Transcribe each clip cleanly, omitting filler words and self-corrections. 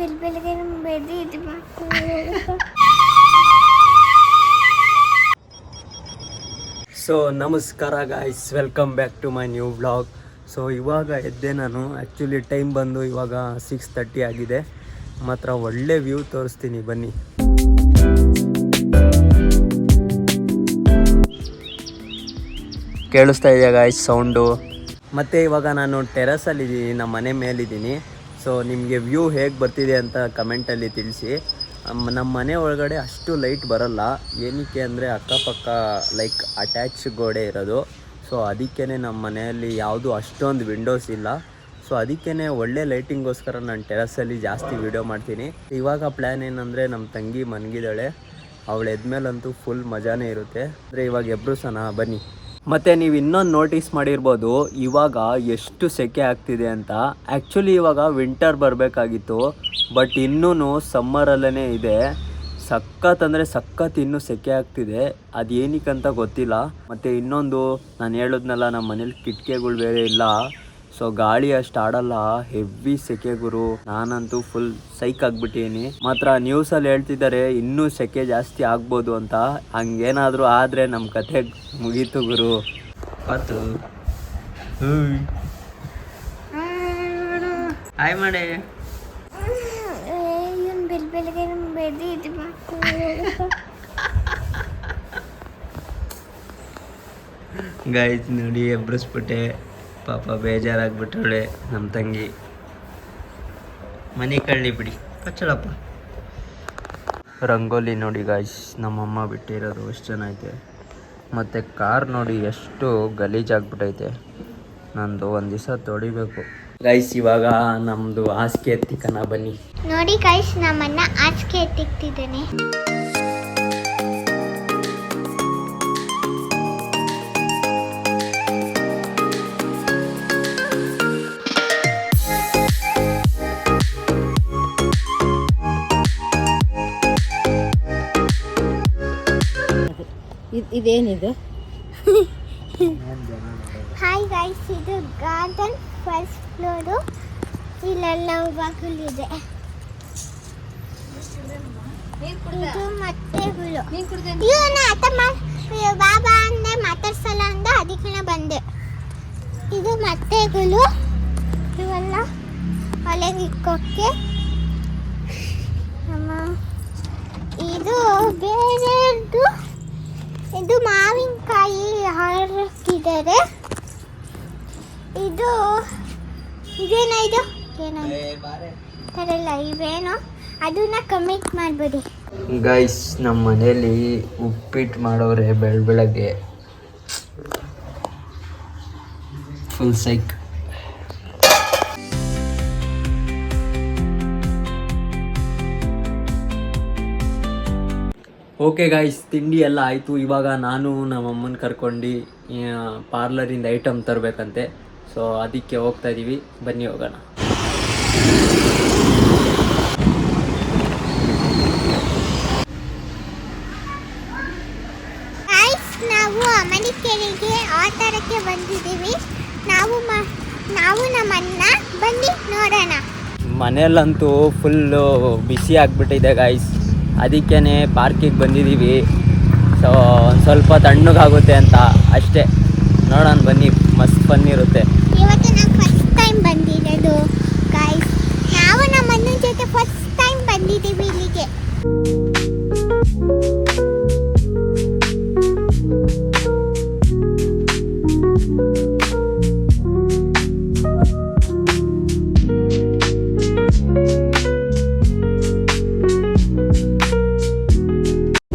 So ನಮಸ್ಕಾರ guys, welcome back to my new vlog. So ಇವಾಗ ಎದ್ದೆ ನಾನು. ಆ್ಯಕ್ಚುಲಿ ಟೈಮ್ ಬಂದು ಇವಾಗ 6:30 ಆಗಿದೆ. ಮಾತ್ರ ಒಳ್ಳೆ ವ್ಯೂ ತೋರಿಸ್ತೀನಿ ಬನ್ನಿ. ಕೇಳಿಸ್ತಾ ಇದೆಯಾ ಗಾಯ್ಸ್ ಸೌಂಡು? ಮತ್ತು ಇವಾಗ ನಾನು ಟೆರಸಲ್ಲಿದ್ದೀನಿ, ನಮ್ಮ ಮನೆ ಮೇಲಿದ್ದೀನಿ. ಸೊ ನಿಮಗೆ ವ್ಯೂ ಹೇಗೆ ಬರ್ತಿದೆ ಅಂತ ಕಮೆಂಟಲ್ಲಿ ತಿಳಿಸಿ. ನಮ್ಮ ಮನೆ ಒಳಗಡೆ ಅಷ್ಟು ಲೈಟ್ ಬರಲ್ಲ. ಏನಕ್ಕೆ ಅಂದರೆ ಅಕ್ಕಪಕ್ಕ ಲೈಕ್ ಅಟ್ಯಾಚ್ ಗೋಡೆ ಇರೋದು. ಸೊ ಅದಕ್ಕೇ ನಮ್ಮ ಮನೆಯಲ್ಲಿ ಯಾವುದು ಅಷ್ಟೊಂದು ವಿಂಡೋಸ್ ಇಲ್ಲ. ಸೊ ಅದಕ್ಕೇ ಒಳ್ಳೆ ಲೈಟಿಂಗೋಸ್ಕರ ನಾನು ಟೆರಸಲ್ಲಿ ಜಾಸ್ತಿ ವೀಡಿಯೋ ಮಾಡ್ತೀನಿ. ಇವಾಗ ಪ್ಲ್ಯಾನ್ ಏನಂದರೆ ನಮ್ಮ ತಂಗಿ ಮನಗಿದ್ದಾಳೆ, ಅವಳು ಎದ್ಮೇಲಂತೂ ಫುಲ್ ಮಜಾನೇ ಇರುತ್ತೆ. ಅಂದರೆ ಇವಾಗ ಎಬ್ರುಸೋಣ ಬನ್ನಿ. ಮತ್ತು ನೀವು ಇನ್ನೊಂದು ನೋಟಿಸ್ ಮಾಡಿರ್ಬೋದು, ಇವಾಗ ಎಷ್ಟು ಸೆಕೆ ಆಗ್ತಿದೆ ಅಂತ. ಆ್ಯಕ್ಚುಲಿ ಇವಾಗ ವಿಂಟರ್ ಬರಬೇಕಾಗಿತ್ತು, ಬಟ್ ಇನ್ನೂ ಸಮ್ಮರಲ್ಲೇ ಇದೆ. ಸಖತ್ ಅಂದರೆ ಸಖತ್ ಇನ್ನೂ ಸೆಕೆ ಆಗ್ತಿದೆ. ಅದು ಏನಕ್ಕಂತ ಗೊತ್ತಿಲ್ಲ. ಮತ್ತು ಇನ್ನೊಂದು ನಾನು ಹೇಳಿದ್ನಲ್ಲ, ನಮ್ಮ ಮನೇಲಿ ಕಿಟಕಿಗಳು ಬೇರೆ ಇಲ್ಲ. ಸೊ ಗಾಳಿ ಅಷ್ಟು ಆಡಲ್ಲ, ಹೆವಿ ಸೆಕೆ ಗುರು. ನಾನಂತೂ ಫುಲ್ ಸೈಕ್ ಆಗಿಬಿಟ್ಟಿದ್ದೀನಿ. ಮಾತ್ರ ನ್ಯೂಸಲ್ಲಿ ಹೇಳ್ತಿದ್ದಾರೆ ಇನ್ನೂ ಸೆಕೆ ಜಾಸ್ತಿ ಆಗ್ಬೋದು ಅಂತ. ಹಂಗೇನಾದರೂ ಆದರೆ ನಮ್ಮ ಕತೆ ಮುಗೀತು ಗುರು. ಆತು ಹಾಯ್ ಮಾಡೆ. ಗಾಯ್ಸ್ ನೋಡಿ, ಎಬ್ರಿಸ್ಬಿಟ್ಟೆ. ಪಾಪ ಬೇಜಾರಾಗ್ಬಿಟ್ಟವಳೆ ನಮ್ಮ ತಂಗಿ. ಮನೆ ಕಳ್ಳಿ ಬಿಡಿ ಕಚ್ಚಳಪ್ಪ. ರಂಗೋಲಿ ನೋಡಿ ಗಾಯ್ಸ್, ನಮ್ಮಮ್ಮ ಬಿಟ್ಟಿರೋದು ಎಷ್ಟು ಚೆನ್ನಾಗೈತೆ. ಮತ್ತು ಕಾರ್ ನೋಡಿ ಎಷ್ಟು ಗಲೀಜಾಗ್ಬಿಟ್ಟೈತೆ. ನಂದು ಒಂದು ದಿವಸ ತೊಡಿಬೇಕು ಗೈಸ್. ಇವಾಗ ನಮ್ಮದು ಹಾಸಿಗೆ ಎತ್ತಿಕನ ಬನ್ನಿ. ನೋಡಿ ಗೈಸ್, ನಮ್ಮನ್ನ ಹಾಸಿಗೆ ಎತ್ತಿಕ್ತಿದ್ದೇನೆ. ಇದೇನಿದು? ಹಾಯ್ ಗೈಸ್, ಇದು ಗಾರ್ಡನ್ ಫಸ್ಟ್ ಫ್ಲೋರು. ಇಲ್ಲೆಲ್ಲ ಬಾಗಿಲಿದೆ. ಇದು ಮೊಟ್ಟೆಗಳು. ಬಾಬಾ ಅಂದೆ ಮಾತಾಡ್ಸಲ್ಲ ಅಂದ, ಅದಕ್ಕೆ ಬಂದೆ. ಇದು ಮೊಟ್ಟೆಗಳು, ಇವೆಲ್ಲ ಒಲೆಗೆ ಇಕ್ಕೋಕ್ಕೆ. ಇದು ಬೇರೆದು. ಇದು ಮಾವಿನಕಾಯಿ ಹಾಕಿದ್ದಾರೆ. ಇದೇನ ಇದು ತರಲ್ಲ, ಇವೇನೋ ಅದನ್ನ ಕಮೆಂಟ್ ಮಾಡ್ಬಿಡಿ ಗೈಸ್. ನಮ್ಮ ಮನೇಲಿ ಉಪ್ಪಿಟ್ಟು ಮಾಡೋರೆ ಬೆಳಗ್ಗೆ ಫುಲ್ ಸೈಕ್. ಓಕೆ ಗಾಯ್ಸ್, ತಿಂಡಿ ಎಲ್ಲ ಆಯಿತು. ಇವಾಗ ನಾನು ನಮ್ಮಮ್ಮನ ಕರ್ಕೊಂಡು ಪಾರ್ಲರಿಂದ ಐಟಮ್ ತರಬೇಕಂತೆ. ಸೊ ಅದಕ್ಕೆ ಹೋಗ್ತಾ ಇದ್ದೀವಿ, ಬನ್ನಿ ಹೋಗೋಣ. ನಾವು ಅಮನಿಕೆರೆಗೆ ಆಟರಕ್ಕೆ ಬಂದಿದ್ದೀವಿ. ನಾವು ನಮ್ಮನ್ನ ಬನ್ನಿ ನೋಡೋಣ. ಮನೆಯಲ್ಲಂತೂ ಫುಲ್ಲು ಬಿಸಿ ಆಗಿಬಿಟ್ಟಿದೆ ಗಾಯ್ಸ್. ಅದಕ್ಕೇ ಪಾರ್ಕಿಗೆ ಬಂದಿದ್ದೀವಿ. ಸೊ ಒಂದು ಸ್ವಲ್ಪ ತಣ್ಣಗಾಗುತ್ತೆ ಅಂತ ಅಷ್ಟೇ. ನೋಡೋಣ ಬನ್ನಿ, ಮಸ್ತ್ ಫನ್ ಇರುತ್ತೆ. ಇವತ್ತು ನಾನು ಫಸ್ಟ್ ಟೈಮ್ ಬಂದಿರೋದು ಗೈಸ್. ನಾವು ನಮ್ಮ ಅಣ್ಣನ ಜೊತೆ ಫಸ್ಟ್ ಟೈಮ್ ಬಂದಿದ್ದೀವಿ ಇಲ್ಲಿಗೆ.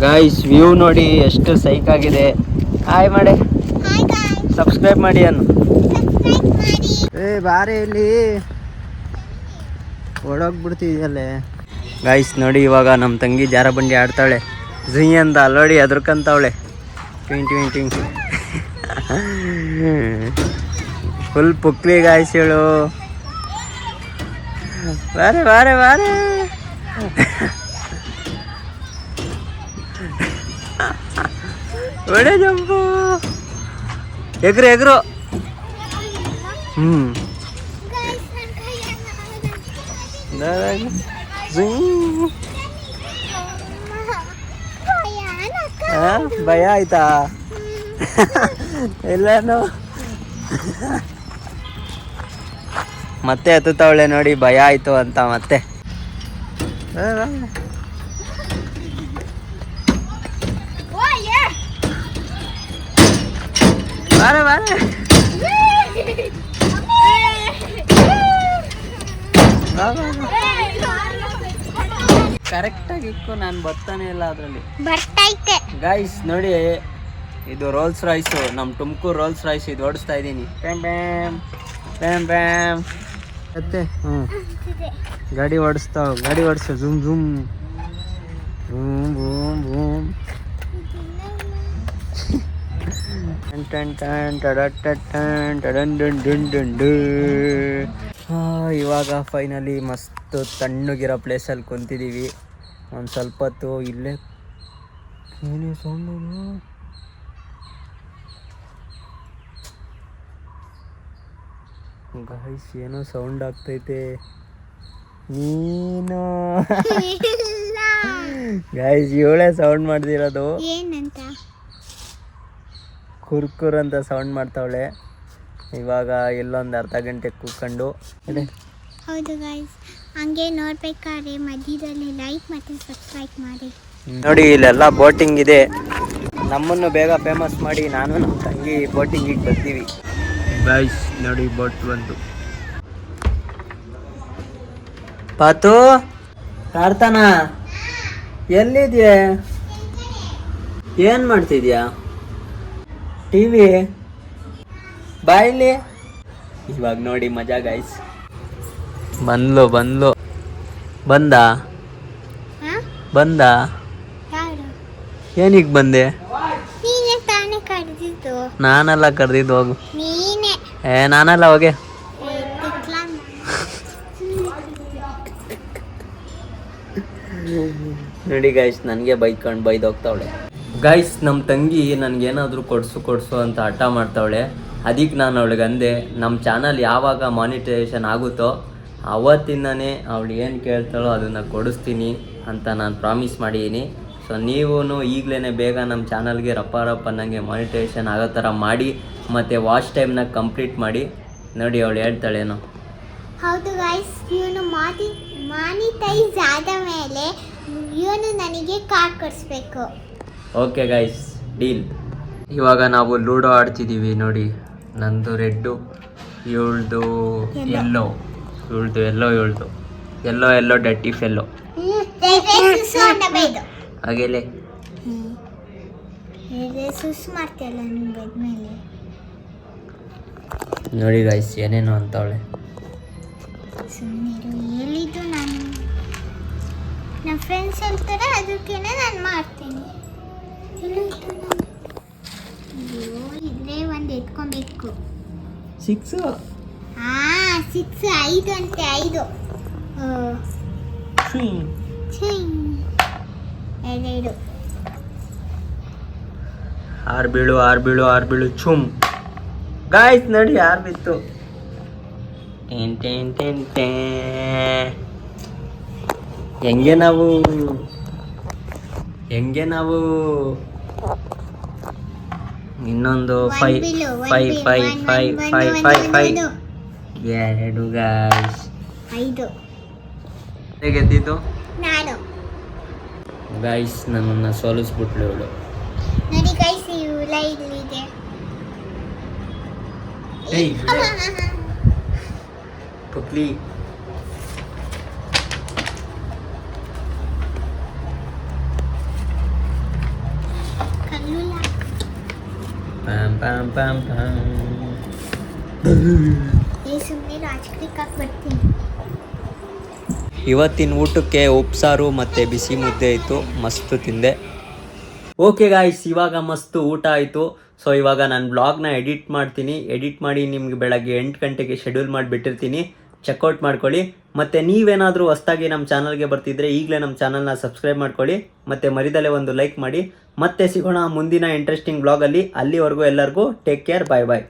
ಗಾಯ್ಸ್, ವ್ಯೂ ನೋಡಿ ಎಷ್ಟು ಸೈಕ್ ಆಗಿದೆ. ಹಾಯ್ ಮಾಡೆ, ಸಬ್ಸ್ಕ್ರೈಬ್ ಮಾಡಿ ಅನ್ನು. ಬಾರೆ ಇಲ್ಲಿ ಓಡೋಗ್ಬಿಡ್ತಿದ್ಯಲ್ಲೇ. ಗಾಯ್ಸ್ ನೋಡಿ, ಇವಾಗ ನಮ್ಮ ತಂಗಿ ಜಾರ ಬಂಡಿ ಆಡ್ತಾಳೆ. ಝೀ ಅಂತ ಅಲ್ಲೋಡಿ ಅದ್ರಕಂತವಳೆ. ಟ್ವಿಂಗ್ ಫುಲ್ ಪುಕ್ಲಿ ಗಾಯ್ಸ್ ಹೇಳು. ಬಾರೆ ಬಾರೆ ಬಾರೆ. ಒಳ್ಳೆ ಜಂಪು. ಎಗ್ರು ಭಯ ಆಯ್ತಾ ಎಲ್ಲಾನು ಮತ್ತೆ ಹತ್ತುತ್ತವಳೆ ನೋಡಿ, ಭಯ ಆಯ್ತು ಅಂತ ಮತ್ತೆ. ಬಾರೆ ಬಾರೆ ಕರೆಕ್ಟಾಗಿ ಇಕ್ಕು, ನಾನು ಬರ್ತಾನೆ ಇಲ್ಲ ಅದರಲ್ಲಿ. ಬರ್ತೈತೆ ಗೈಸ್ ನೋಡಿ, ಇದು ರೋಲ್ಸ್ ರಾಯ್ಸು, ನಮ್ಮ ತುಮಕೂರು ರೋಲ್ಸ್ ರಾಯ್ಸ್, ಇದು ಓಡಿಸ್ತಾ ಇದ್ದೀನಿ. ಪ್ಯಾಮ್ ಪ್ಯಾಮ್ ಪ್ಯಾಮ್ ಪ್ಯಾಮ್ ಮತ್ತೆ ಗಾಡಿ ಓಡಿಸು, zoom zoom boom boom boom. ಇವಾಗ ಫೈನಲಿ ಮಸ್ತ್ ತಣ್ಣಗಿರೋ ಪ್ಲೇಸಲ್ಲಿ ಕುಂತಿದ್ದೀವಿ. ಒಂದು ಸ್ವಲ್ಪ ಹೊತ್ತು ಇಲ್ಲೇ ಏನೇ ಸೌಂಡು, ಗಾಯ್ಸ್ ಏನೋ ಸೌಂಡ್ ಆಗ್ತೈತೆ. ನೀನು ಗಾಯ್ಸ್ ಇವಳೇ ಸೌಂಡ್ ಮಾಡ್ದಿರೋದು. ಏನಂತ? ಕುರ್ಕುರ್ ಅಂತ ಸೌಂಡ್ ಮಾಡ್ತಾವಳೆ. ಇವಾಗ ಎಲ್ಲೊಂದು ಅರ್ಧ ಗಂಟೆ ಕೂತ್ಕೊಂಡು ಹೌದು ಗಾಯ್ಸ್, ಹಂಗೆ ನೋಡ್ಬೇಕಾದ್ರೆ ಮಧ್ಯದಲ್ಲಿ ಲೈಕ್ ಮತ್ತು ಸಬ್ಸ್ಕ್ರೈಬ್ ಮಾಡಿ. ನೋಡಿ ಇಲ್ಲೆಲ್ಲ ಬೋಟಿಂಗ್ ಇದೆ. ನಮ್ಮನ್ನು ಬೇಗ ಫೇಮಸ್ ಮಾಡಿ ನಾನು ನಮ್ಮ ತಂಗಿ ಬೋಟಿಂಗಿಗೆ ಬರ್ತೀವಿ. ಗೈಸ್ ನೋಡಿ ಬೋಟ್ ಬಂತು. ಪಾತು ಕಾರ್ತಾನ ಎಲ್ಲಿದ್ಯಾ? ಏನು ಮಾಡ್ತಿದ್ಯಾ? ಟಿವಿ ಬಾಯಿಲಿ. ಇವಾಗ ನೋಡಿ ಮಜಾ ಗೈಸ್. ಬಂದ್ಲು ಬಂದ ಯಾರು? ಏನಕ್ಕೆ ಬಂದೆ? ನೀನೇ ತಾನೇ ಕರೆದಿದ್ದು. ನಾನೆಲ್ಲ ಕರೆದಿದ್ದು, ಹೋಗು. ನೀನೇ. ನಾನಲ್ಲ, ಹೋಗೆ. ನೋಡಿ ಗೈಸ್, ನನಗೆ ಬೈದೋಗ್ತಾವಳೆ. ಗೈಸ್ ನಮ್ಮ ತಂಗಿ ನನಗೇನಾದರೂ ಕೊಡಿಸು ಅಂತ ಹಠ ಮಾಡ್ತಾವಳೆ. ಅದಕ್ಕೆ ನಾನು ಅವಳಿಗೆ ಅಂದೆ, ನಮ್ಮ ಚಾನಲ್ ಯಾವಾಗ ಮಾನಿಟೈಸೇಷನ್ ಆಗುತ್ತೋ ಅವತ್ತಿಂದನೇ ಅವಳು ಏನು ಕೇಳ್ತಾಳೋ ಅದನ್ನು ಕೊಡಿಸ್ತೀನಿ ಅಂತ ನಾನು ಪ್ರಾಮಿಸ್ ಮಾಡಿದ್ದೀನಿ. ಸೊ ನೀವು ಈಗಲೇ ಬೇಗ ನಮ್ಮ ಚಾನಲ್ಗೆ ರಪ್ಪ ಅನ್ನಂಗೆ ಮಾನಿಟೈಸೇಷನ್ ಆಗೋ ಥರ ಮಾಡಿ, ಮತ್ತು ವಾಚ್ ಟೈಮ್ನ ಕಂಪ್ಲೀಟ್ ಮಾಡಿ. ನೋಡಿ ಅವಳು ಹೇಳ್ತಾಳೇನೋ. ಹೌದು ಗೈಸ್, ಇವನು ಮಾನಿಟೈಸ್ ಆದ ಮೇಲೆ ಇವನು ನನಗೆ ಕಾರ್ಡ್ ಕೊಡಿಸ್ಬೇಕು. Okay guys, deal. ಇವಾಗ ನಾವು ಲೂಡೋ ಆಡ್ತಿದ್ದೀವಿ. ನೋಡಿ, ನಂದು ರೆಡ್ಡು, ಇವಳ್ದು ಎಲ್ಲೋ, ಎಲ್ಲೋ ಡಟ್ಟಿ ಫೆಲ್ಲೋ. ಹಾಗೆಲೆ ಮಾಡ್ತಿಯಲ್ಲ ನಿಮ್ಮ ಬೆಡ್ ಮೇಲೆ. ನೋಡಿ ಗೈಸ್ ಏನೇನು ಅಂತವಳೆ. ಸುಮ್ಮನೆ ಹೇಳಿದ್ದು ನಾನು, ನಮ್ಮ ಫ್ರೆಂಡ್ಸ್ ಹೇಳ್ತಾರೆ ಅದಕ್ಕೆ ನಾನು ಮಾಡ್ತೀನಿ. ಇದ್ರೆ ಒಂದು ಎತ್ಕೊಬೇಕು. 6 6 5 ಅಂತೆ 5 2 ಆರು ಬೀಳು ಚುಮ್. ಗಾಯ್ಸ್ ನೋಡಿ ಯಾರು ಬಿತ್ತು. ಹೆಂಗೆ ನಾವು ಇನ್ನೊಂದು 5 2 ಗಾಯ್ಸ್. 5 ಗೆದ್ದಿದ್ದು ನಾನು. ಗಾಯ್ಸ್ ನನ್ನನ್ನು ಸೋಲಿಸ್ಬಿಟ್ಲು ಇವಳು. ನೋಡಿ ಗೈಸ್, ಇವಳ ಇಲ್ಲಿದೆ. ಪುಕ್ಲಿ ಪಂ ಪಂ ಪಂ. ಸುಮ್ಮನೆ ರಾಜಕೀಯಕ್ಕೆ ಬರ್ತೀನಿ. ಇವತ್ತಿನ ಊಟಕ್ಕೆ ಉಪ್ಸಾರು ಮತ್ತು ಬಿಸಿ ಮುದ್ದೆ ಇತ್ತು, ಮಸ್ತ್ ತಿಂದೆ. ಓಕೆ ಗಾಯ್ಸ್, ಇವಾಗ ಮಸ್ತ್ ಊಟ ಆಯಿತು. ಸೊ ಇವಾಗ ನಾನು ಬ್ಲಾಗ್ನ ಎಡಿಟ್ ಮಾಡಿ ನಿಮ್ಗೆ ಬೆಳಗ್ಗೆ 8 ಗಂಟೆಗೆ ಶೆಡ್ಯೂಲ್ ಮಾಡಿಬಿಟ್ಟಿರ್ತೀನಿ. ಚೆಕ್ಔಟ್ ಮಾಡ್ಕೊಳ್ಳಿ. ಮತ್ತು ನೀವೇನಾದರೂ ಹೊಸ್ದಾಗಿ ನಮ್ಮ ಚಾನಲ್ಗೆ ಬರ್ತಿದ್ರೆ ಈಗಲೇ ನಮ್ಮ ಚಾನಲ್ನ ಸಬ್ಸ್ಕ್ರೈಬ್ ಮಾಡ್ಕೊಳ್ಳಿ. ಮತ್ತು ಮರಿದಲ್ಲೇ ಒಂದು ಲೈಕ್ ಮಾಡಿ. ಮತ್ತೆ ಸಿಗೋಣ ಮುಂದಿನ ಇಂಟ್ರೆಸ್ಟಿಂಗ್ ಬ್ಲಾಗಲ್ಲಿ. ಅಲ್ಲಿವರೆಗೂ ಎಲ್ಲರಿಗೂ ಟೇಕ್ ಕೇರ್, ಬಾಯ್ ಬಾಯ್.